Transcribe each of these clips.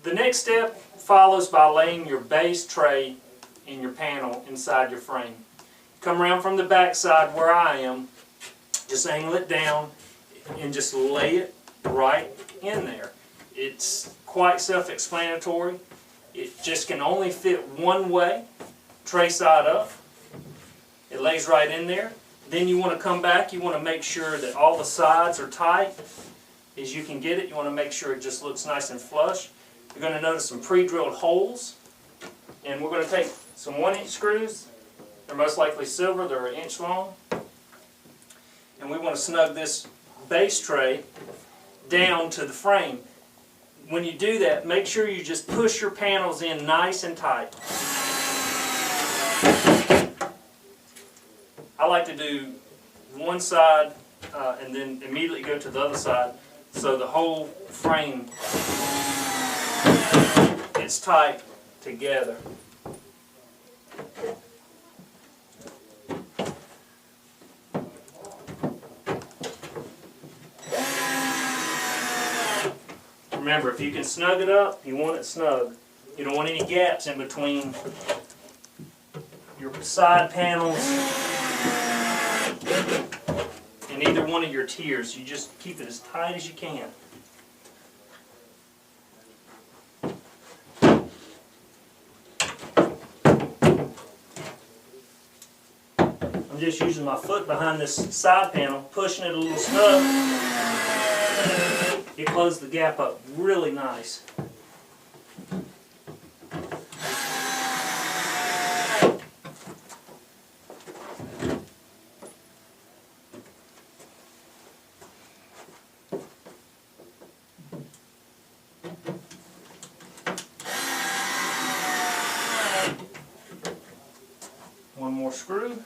The next step follows by laying your base tray in your panel inside your frame. Come around from the back side where I am, just angle it down and just lay it right in there. It's quite self-explanatory. It just can only fit one way, tray side up. It lays right in there. Then you want to come back, you want to make sure that all the sides are tight as you can get it. You want to make sure it just looks nice and flush. You're going to notice some pre-drilled holes, and we're going to take some 1-inch screws. They're most likely silver, they're 1 inch long. And we want to snug this base tray down to the frame. When you do that, make sure you just push your panels in nice and tight. I like to do one side and then immediately go to the other side so the whole frame gets tight together. Remember, if you can snug it up, you want it snug. You don't want any gaps in between your side panels and either one of your tiers. You just keep it as tight as you can. I'm just using my foot behind this side panel, pushing it a little snug. It closed the gap up really nice. One more screw.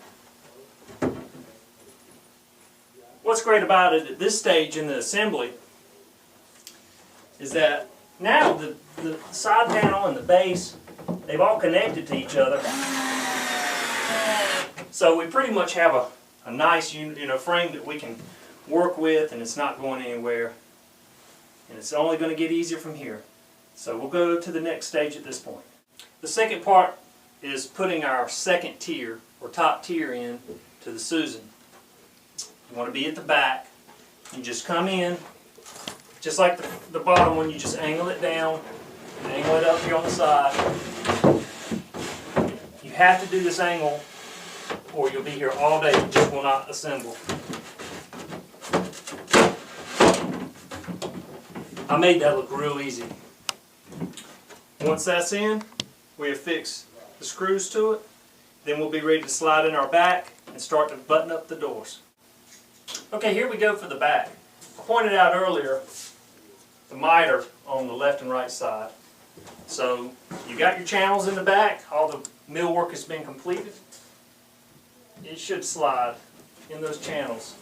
What's great about it at this stage in the assembly is that now the side panel and the base, they've all connected to each other. So we pretty much have a nice frame that we can work with, and it's not going anywhere. And it's only going to get easier from here. So we'll go to the next stage at this point. The second part is putting our second tier or top tier in to the Susan. You want to be at the back. You just come in, just like the bottom one, you just angle it down, and angle it up here on the side. You have to do this angle or you'll be here all day. You just will not assemble. I made that look real easy. Once that's in, we have fixed the screws to it. Then we'll be ready to slide in our back and start to button up the doors. Okay, here we go for the back. I pointed out earlier the miter on the left and right side. So you got your channels in the back, all the millwork has been completed. It should slide in those channels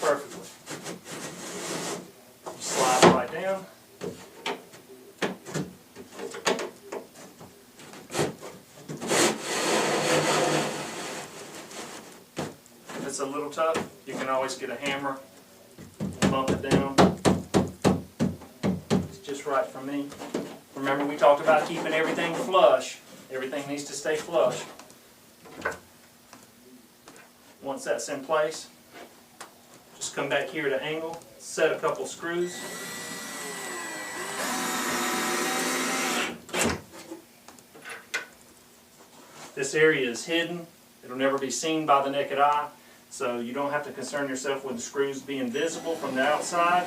perfectly. Slide right down. If it's a little tough, you can always get a hammer, bump it down. It's just right for me. Remember, we talked about keeping everything flush. Everything needs to stay flush. Once that's in place, just come back here to angle, set a couple screws. This area is hidden. It'll never be seen by the naked eye, so you don't have to concern yourself with the screws being visible from the outside.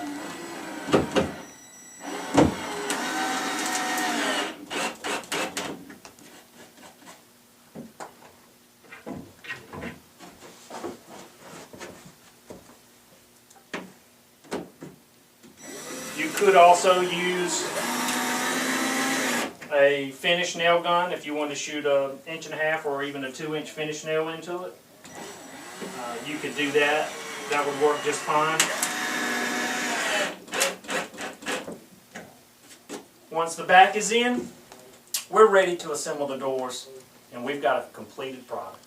You could also use a finish nail gun if you want to shoot an 1.5 or even a 2-inch finish nail into it. You could do that. That would work just fine. Once the back is in, we're ready to assemble the doors, and we've got a completed product.